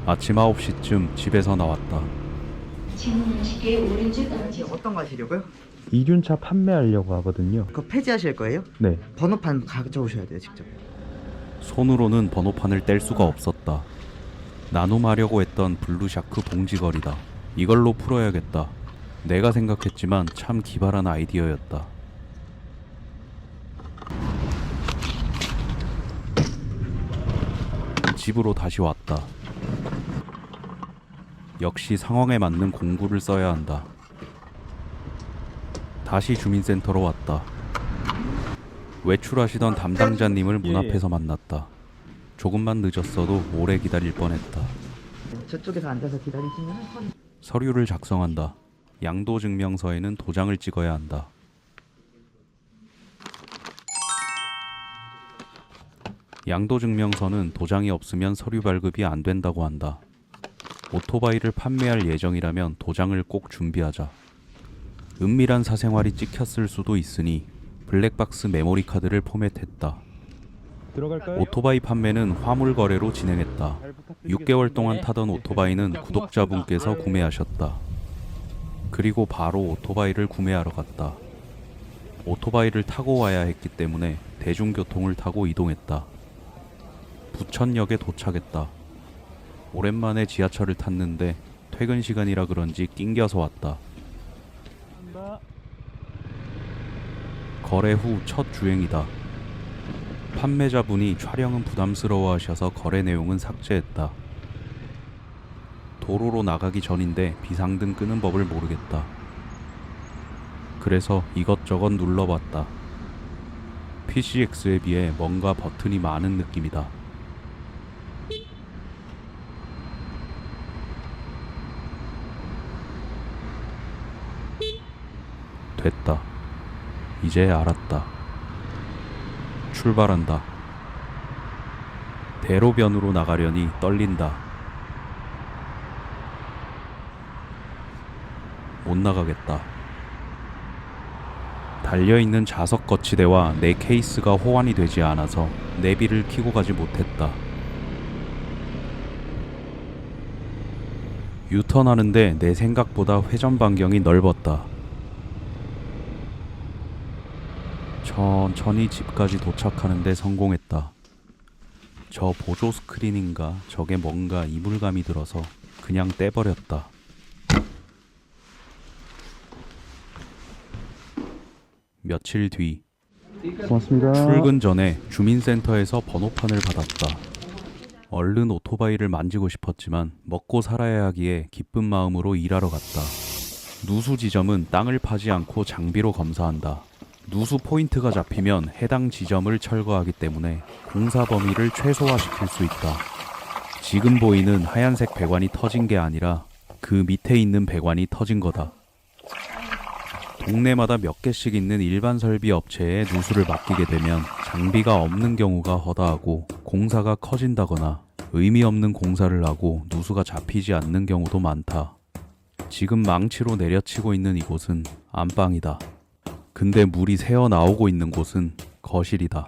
아침 9시쯤 집에서 나왔다. 주문하시기에 오른쪽 지금 어떤 거 하시려고요? 이륜차 판매하려고 하거든요. 그거 폐지하실 거예요? 네. 번호판 가져오셔야 돼요, 직접. 손으로는 번호판을 뗄 수가 없었다. 나눔하려고 했던 블루샤크 봉지걸이다. 이걸로 풀어야겠다. 내가 생각했지만 참 기발한 아이디어였다. 집으로 다시 왔다. 역시 상황에 맞는 공구를 써야 한다. 다시 주민센터로 왔다. 외출하시던 담당자님을 문 앞에서 만났다. 조금만 늦었어도 오래 기다릴 뻔했다. 저쪽에서 앉아서 기다리시면 서류를 작성한다. 양도증명서에는 도장을 찍어야 한다. 양도증명서는 도장이 없으면 서류 발급이 안 된다고 한다. 오토바이를 판매할 예정이라면 도장을 꼭 준비하자. 은밀한 사생활이 찍혔을 수도 있으니 블랙박스 메모리 카드를 포맷했다. 들어갈까요? 오토바이 판매는 화물 거래로 진행했다. 6개월 동안 타던 오토바이는 구독자분께서 구매하셨다. 그리고 바로 오토바이를 구매하러 갔다. 오토바이를 타고 와야 했기 때문에 대중교통을 타고 이동했다. 부천역에 도착했다. 오랜만에 지하철을 탔는데 퇴근 시간이라 그런지 낑겨서 왔다. 거래 후 첫 주행이다. 판매자분이 촬영은 부담스러워 하셔서 거래 내용은 삭제했다. 도로로 나가기 전인데 비상등 끄는 법을 모르겠다. 그래서 이것저것 눌러봤다. PCX에 비해 뭔가 버튼이 많은 느낌이다. 됐다. 이제 알았다. 출발한다. 대로변으로 나가려니 떨린다. 못 나가겠다. 달려있는 자석 거치대와 내 케이스가 호환이 되지 않아서 내비를 켜고 가지 못했다. 유턴하는데 내 생각보다 회전 반경이 넓었다. 천천히 집까지 도착하는데 성공했다. 저 보조 스크린인가 저게 뭔가 이물감이 들어서 그냥 떼버렸다. 며칠 뒤 고맙습니다. 출근 전에 주민센터에서 번호판을 받았다. 얼른 오토바이를 만지고 싶었지만 먹고 살아야 하기에 기쁜 마음으로 일하러 갔다. 누수 지점은 땅을 파지 않고 장비로 검사한다. 누수 포인트가 잡히면 해당 지점을 철거하기 때문에 공사 범위를 최소화시킬 수 있다. 지금 보이는 하얀색 배관이 터진 게 아니라 그 밑에 있는 배관이 터진 거다. 동네마다 몇 개씩 있는 일반 설비 업체에 누수를 맡기게 되면 장비가 없는 경우가 허다하고 공사가 커진다거나 의미 없는 공사를 하고 누수가 잡히지 않는 경우도 많다. 지금 망치로 내려치고 있는 이곳은 안방이다. 근데 물이 새어 나오고 있는 곳은 거실이다.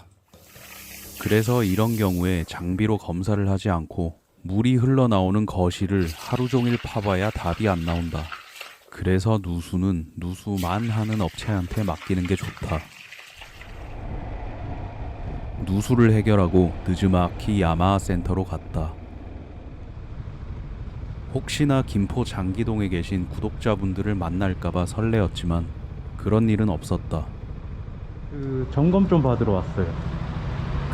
그래서 이런 경우에 장비로 검사를 하지 않고 물이 흘러나오는 거실을 하루 종일 파봐야 답이 안 나온다. 그래서 누수는 누수만 하는 업체한테 맡기는 게 좋다. 누수를 해결하고 느즈마키 야마하 센터로 갔다. 혹시나 김포 장기동에 계신 구독자분들을 만날까봐 설레었지만 그런 일은 없었다. 점검 좀 받으러 왔어요.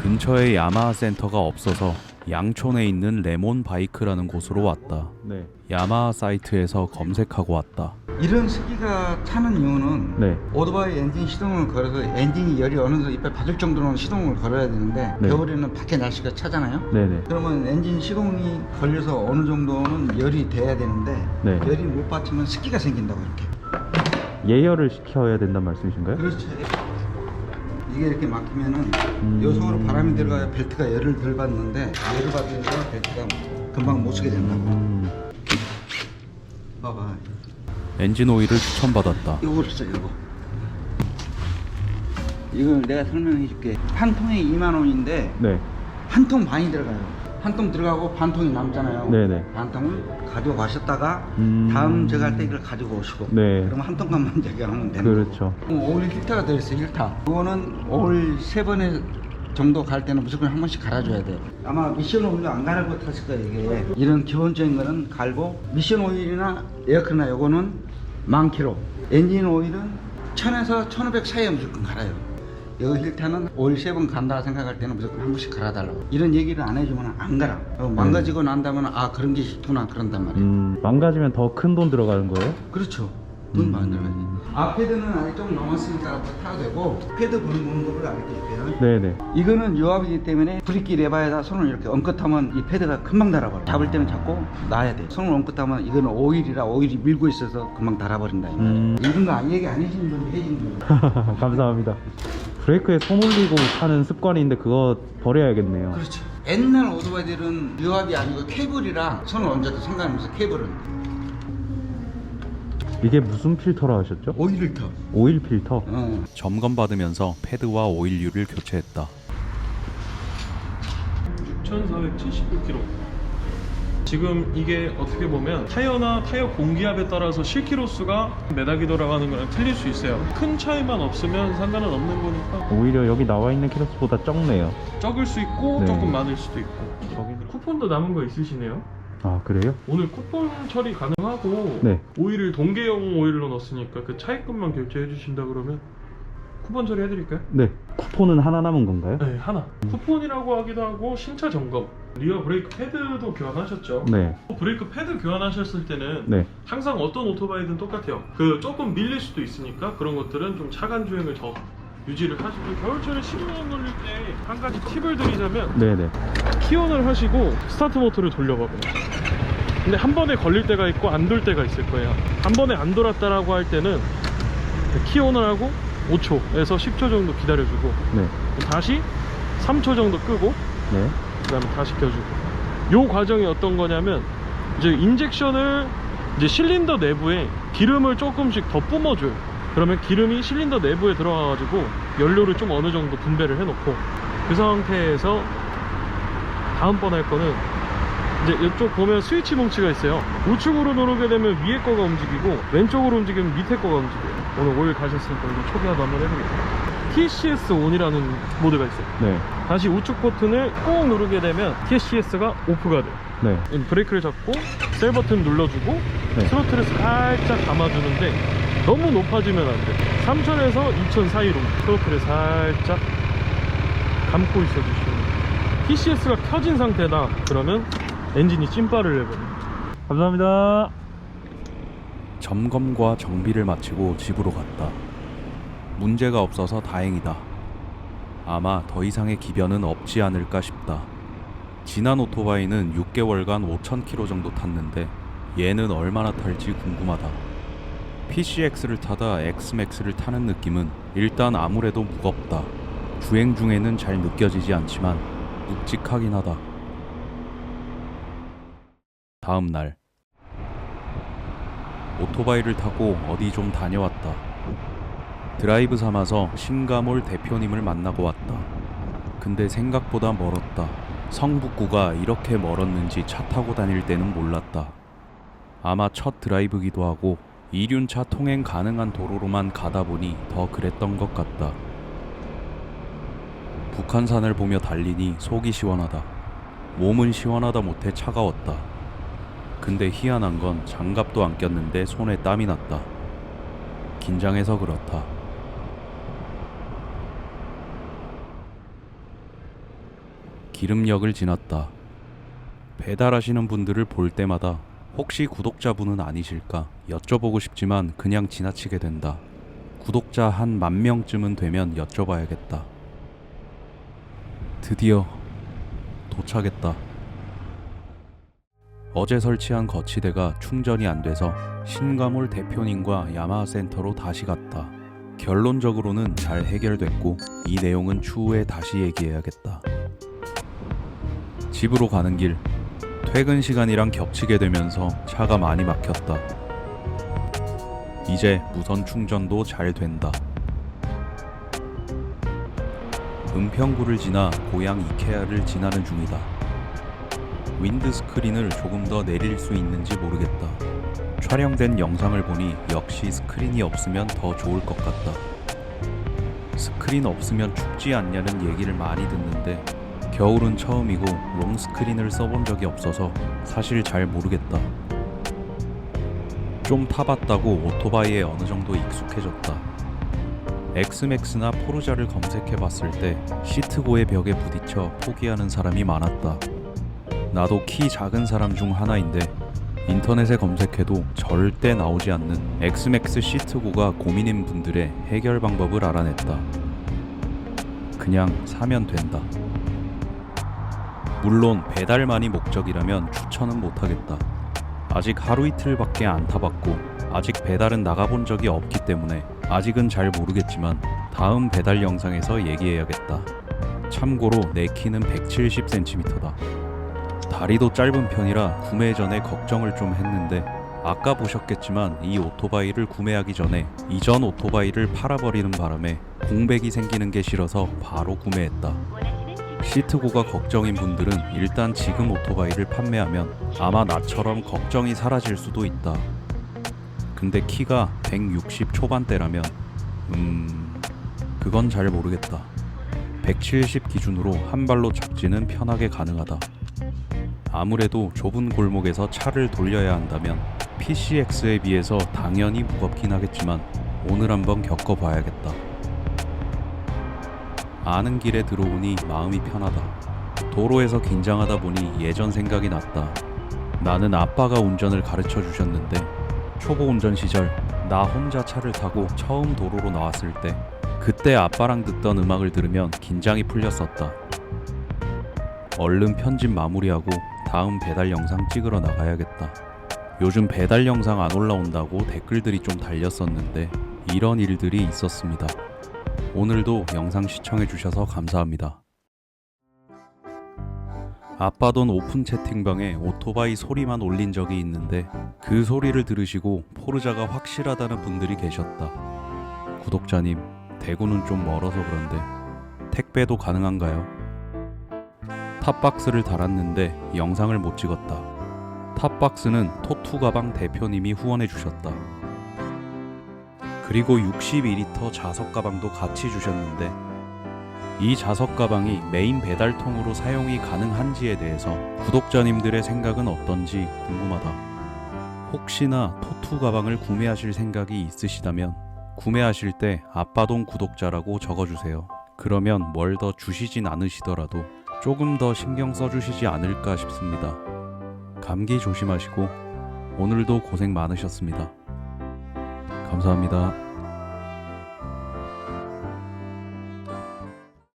근처에 야마하 센터가 없어서 양촌에 있는 레몬 바이크라는 곳으로 왔다. 네. 야마하 사이트에서 검색하고 왔다. 이런 스키가 타는 이유는 네. 오토바이 엔진 시동을 걸어서 엔진이 열이 어느 정도 이빨 받을 정도는 시동을 걸어야 되는데 네. 겨울에는 밖에 날씨가 차잖아요. 네네. 그러면 엔진 시동이 걸려서 어느 정도는 열이 돼야 되는데 네. 열이 못 받치면 스키가 생긴다고 이렇게. 예열을 시켜야 된다는 말씀이신가요? 그렇죠. 이게 이렇게 막히면은 요 속으로 바람이 들어가야 벨트가 열을 덜 받는데 열을 받으니까 벨트가 금방 못 쓰게 된다고. 봐봐. 엔진 오일을 추천받았다. 요거를 써 요거. 이걸 내가 설명해 줄게. 한 통에 2만 원인데 네. 한 통 반이 들어가요. 한 통 들어가고 반 통이 남잖아요. 네네. 반 통을 가지고 가셨다가 음. 다음 제가 할 때 이걸 가지고 오시고. 네. 그러면 한 통만 제거하면 되는 그렇죠. 거고. 오일 필터가 들어있어요. 1타. 이거는 오일 3번에 정도 갈 때는 무조건 한 번씩 갈아줘야 돼요. 아마 미션 오일도 안 갈고 타실 거예요. 이게 이런 기본적인 거는 갈고, 미션 오일이나 에어컨이나 요거는 10,000km, 엔진 오일은 1000에서 1500 사이에 무조건 갈아요. 여기 힐타는 오일 3번 간다 생각할 때는 무조건 한 번씩 갈아달라고. 이런 얘기를 안 해주면 안 갈아. 망가지고 난다면 아 그런 게 있구나 그런단 말이에요. 망가지면 더 큰 돈 들어가는 거예요? 그렇죠. 돈 많이 들어가지. 앞패드는 아직 좀 넘었으니까 타도 되고, 패드 부는 법을 알려드릴게요. 네네. 이거는 유압이기 때문에 브레이크 레바에다 손을 이렇게 엉끗하면 이 패드가 금방 닳아버려. 잡을 때는 잡고 놔야 돼. 손을 엉끗하면 이거는 오일이라 오일이 밀고 있어서 금방 닳아버린다. 이런 거 얘기 안 해주는 분이 해주는 거예요. 감사합니다. 브레이크에 손 올리고 타는 습관이 있는데 그거 버려야겠네요. 그렇죠. 옛날 오토바이들은 유압이 아니고 케이블이라 손을 얹어도 상관없어. 케이블은 이게 무슨 필터라 하셨죠? 오일 필터. 오일 필터? 점검받으면서 패드와 오일류를 교체했다. 6,476km. 지금 이게 어떻게 보면 타이어나 타이어 공기압에 따라서 실키로수가 매달기 돌아가는 거랑 틀릴 수 있어요. 큰 차이만 없으면 상관은 없는 거니까 오히려 여기 나와 있는 키로수보다 적네요. 적을 수 있고 네. 조금 많을 수도 있고. 쿠폰도 남은 거 있으시네요. 아 그래요? 오늘 쿠폰 처리 가능하고 네. 오일을 동계형 오일로 넣었으니까 그 차입금만 결제해 주신다 그러면 쿠폰 처리 해드릴까요? 네. 쿠폰은 하나 남은 건가요? 네, 하나. 쿠폰이라고 하기도 하고 신차 점검. 리어 브레이크 패드도 교환하셨죠? 네. 브레이크 패드 교환하셨을 때는 네. 항상 어떤 오토바이든 똑같아요. 그 조금 밀릴 수도 있으니까 그런 것들은 좀 차간 주행을 더 유지를 하시고, 겨울철에 시동을 돌릴 때 한 가지 팁을 드리자면 네네. 키온을 하시고 스타트 모터를 돌려봐봐요. 근데 한 번에 걸릴 때가 있고 안 돌 때가 있을 거예요. 한 번에 안 돌았다라고 할 때는 키온을 하고 5초에서 10초 정도 기다려주고, 네. 다시 3초 정도 끄고, 네. 그 다음에 다시 켜주고. 요 과정이 어떤 거냐면, 이제 인젝션을 이제 실린더 내부에 기름을 조금씩 더 뿜어줘요. 그러면 기름이 실린더 내부에 들어가가지고 연료를 좀 어느 정도 분배를 해놓고, 그 상태에서 다음번 할 거는 이제 이쪽 보면 스위치 뭉치가 있어요. 우측으로 누르게 되면 위에 거가 움직이고, 왼쪽으로 움직이면 밑에 거가 움직여요. 오늘 오일 가셨으니까 이거 초기화도 한번 해보겠습니다. TCS ON이라는 모드가 있어요. 네. 다시 우측 버튼을 꾹 누르게 되면 TCS가 오프가 돼요. 네. 브레이크를 잡고 셀 버튼 눌러주고, 네. 스로틀을 살짝 감아주는데 너무 높아지면 안 돼. 3000에서 2000 사이로 스로틀을 살짝 감고 있어주시면 돼요. TCS가 켜진 상태다 그러면 엔진이 찐빠를 내버려요. 감사합니다. 점검과 정비를 마치고 집으로 갔다. 문제가 없어서 다행이다. 아마 더 이상의 기변은 없지 않을까 싶다. 지난 오토바이는 6개월간 5,000km 정도 탔는데 얘는 얼마나 탈지 궁금하다. PCX를 타다 Xmax를 타는 느낌은 일단 아무래도 무겁다. 주행 중에는 잘 느껴지지 않지만 묵직하긴 하다. 다음 날 오토바이를 타고 어디 좀 다녀왔다. 드라이브 삼아서 신가몰 대표님을 만나고 왔다. 근데 생각보다 멀었다. 성북구가 이렇게 멀었는지 차 타고 다닐 때는 몰랐다. 아마 첫 드라이브기도 하고 이륜차 통행 가능한 도로로만 가다 보니 더 그랬던 것 같다. 북한산을 보며 달리니 속이 시원하다. 몸은 시원하다 못해 차가웠다. 근데 희한한 건 장갑도 안 꼈는데 손에 땀이 났다. 긴장해서 그렇다. 기름역을 지났다. 배달하시는 분들을 볼 때마다 혹시 구독자분은 아니실까 여쭤보고 싶지만 그냥 지나치게 된다. 구독자 한 10,000명쯤은 되면 여쭤봐야겠다. 드디어 도착했다. 어제 설치한 거치대가 충전이 안 돼서 신가몰 대표님과 야마하 센터로 다시 갔다. 결론적으로는 잘 해결됐고 이 내용은 추후에 다시 얘기해야겠다. 집으로 가는 길, 퇴근 시간이랑 겹치게 되면서 차가 많이 막혔다. 이제 무선 충전도 잘 된다. 은평구를 지나 고향 이케아를 지나는 중이다. 윈드 스크린을 조금 더 내릴 수 있는지 모르겠다. 촬영된 영상을 보니 역시 스크린이 없으면 더 좋을 것 같다. 스크린 없으면 춥지 않냐는 얘기를 많이 듣는데 겨울은 처음이고 롱 스크린을 써본 적이 없어서 사실 잘 모르겠다. 좀 타봤다고 오토바이에 어느 정도 익숙해졌다. 엑스맥스나 포르자를 검색해봤을 때 시트고의 벽에 부딪혀 포기하는 사람이 많았다. 나도 키 작은 사람 중 하나인데 인터넷에 검색해도 절대 나오지 않는 엑스맥스 시트고가 고민인 분들의 해결 방법을 알아냈다. 그냥 사면 된다. 물론 배달만이 목적이라면 추천은 못하겠다. 아직 하루 이틀밖에 안 타봤고 아직 배달은 나가본 적이 없기 때문에 아직은 잘 모르겠지만 다음 배달 영상에서 얘기해야겠다. 참고로 내 키는 170cm다. 다리도 짧은 편이라 구매 전에 걱정을 좀 했는데 아까 보셨겠지만 이 오토바이를 구매하기 전에 이전 오토바이를 팔아버리는 바람에 공백이 생기는 게 싫어서 바로 구매했다. 시트고가 걱정인 분들은 일단 지금 오토바이를 판매하면 아마 나처럼 걱정이 사라질 수도 있다. 근데 키가 160 초반대라면 그건 잘 모르겠다. 170 기준으로 한 발로 착지는 편하게 가능하다. 아무래도 좁은 골목에서 차를 돌려야 한다면 PCX에 비해서 당연히 무겁긴 하겠지만 오늘 한번 겪어봐야겠다. 아는 길에 들어오니 마음이 편하다. 도로에서 긴장하다 보니 예전 생각이 났다. 나는 아빠가 운전을 가르쳐 주셨는데 초보 운전 시절 나 혼자 차를 타고 처음 도로로 나왔을 때 그때 아빠랑 듣던 음악을 들으면 긴장이 풀렸었다. 얼른 편집 마무리하고 다음 배달 영상 찍으러 나가야겠다. 요즘 배달 영상 안 올라온다고 댓글들이 좀 달렸었는데 이런 일들이 있었습니다. 오늘도 영상 시청해주셔서 감사합니다. 아빠 돈 오픈 채팅방에 오토바이 소리만 올린 적이 있는데 그 소리를 들으시고 포르자가 확실하다는 분들이 계셨다. 구독자님, 대구는 좀 멀어서 그런데 택배도 가능한가요? 탑박스를 달았는데 영상을 못 찍었다. 탑박스는 토투 가방 대표님이 후원해 주셨다. 그리고 62리터 자석 가방도 같이 주셨는데 이 자석 가방이 메인 배달통으로 사용이 가능한지에 대해서 구독자님들의 생각은 어떤지 궁금하다. 혹시나 토투 가방을 구매하실 생각이 있으시다면 구매하실 때 아빠돈 구독자라고 적어주세요. 그러면 뭘 더 주시진 않으시더라도 조금 더 신경 써주시지 않을까 싶습니다. 감기 조심하시고 오늘도 고생 많으셨습니다. 감사합니다.